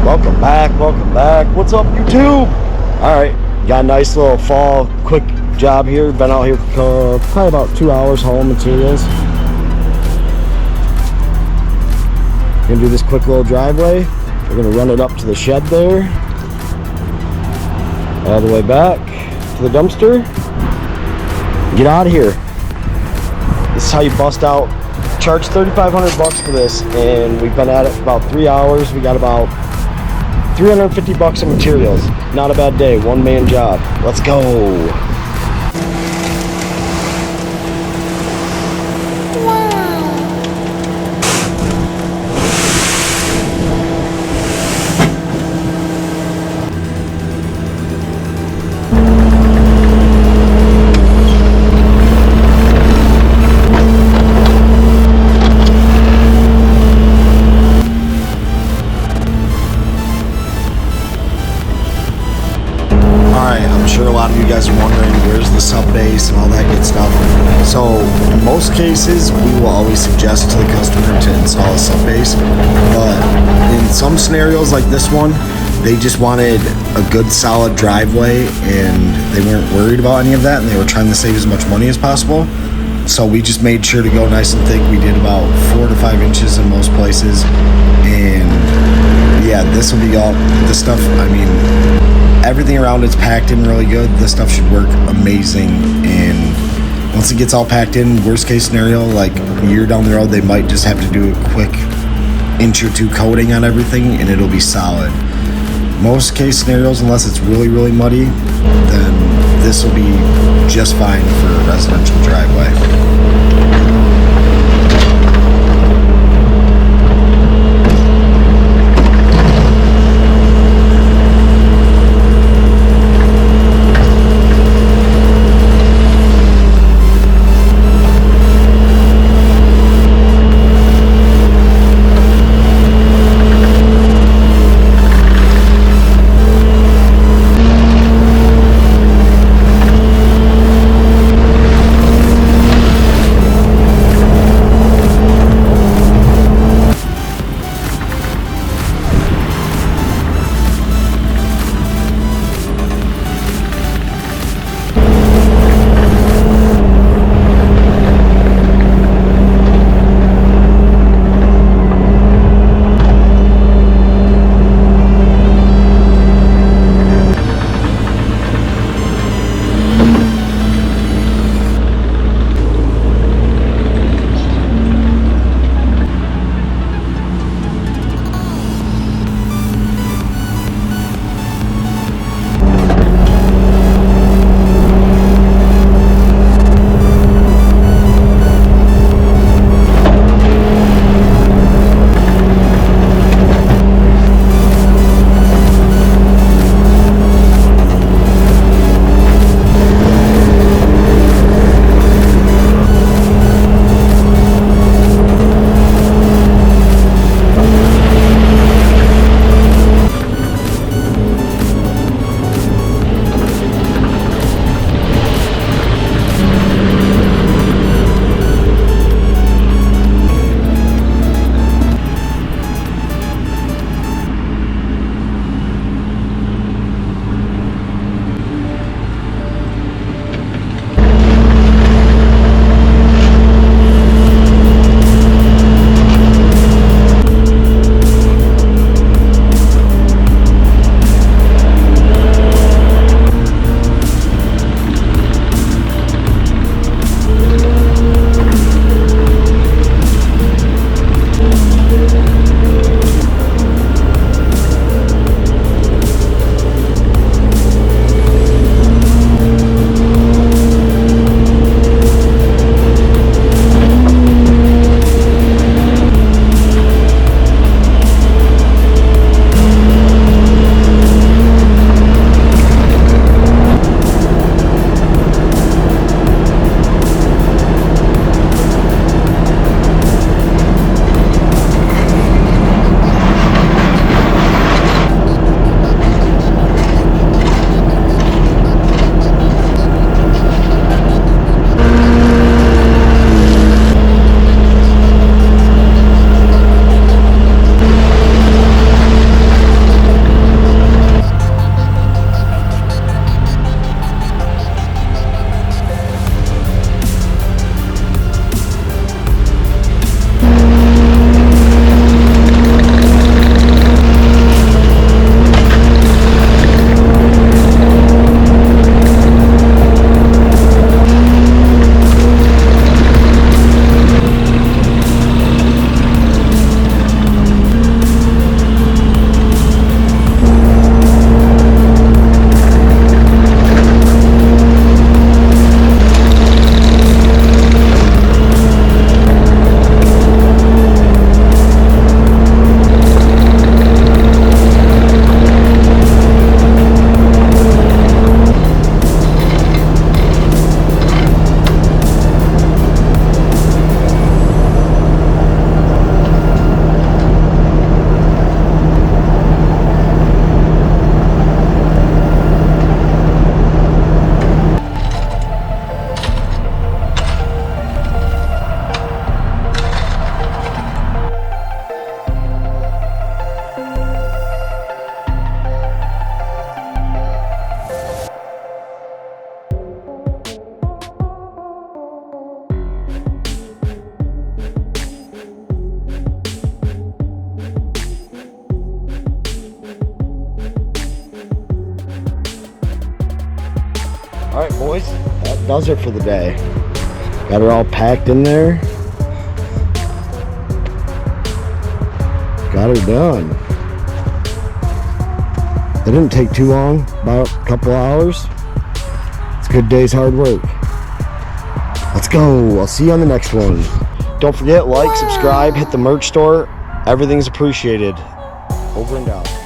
Welcome back. What's up, YouTube? Alright, got a nice little fall quick job here. Been out here for probably about 2 hours hauling materials. Gonna do this quick little driveway. We're gonna run it up to the shed there, all the way back to the dumpster. Get out of here. This is how you bust out. Charge $3,500 for this, and we've been at it for about 3 hours. We got about $350 in materials. Not a bad day. One man job. Let's go. A lot of you guys are wondering where's the sub base and all that good stuff. So in most cases we will always suggest to the customer to install a sub base, but in some scenarios like this one, they just wanted a good solid driveway and they weren't worried about any of that, and they were trying to save as much money as possible. So we just made sure to go nice and thick. We did about 4 to 5 inches in most places, and yeah, this will be all this stuff. I mean, everything around it's packed in really good. This stuff should work amazing, and once it gets all packed in, worst case scenario, like a year down the road, they might just have to do a quick inch or two coating on everything and it'll be solid. Most case scenarios, unless it's really, really muddy, then this will be just fine for a residential driveway. right, boys, that does it for the day. Got her all packed in there. Got her done. It didn't take too long, about a couple hours. It's a good day's hard work. Let's go. I'll see you on the next one. Don't forget, like, subscribe, hit the merch store. Everything's appreciated. Over and out.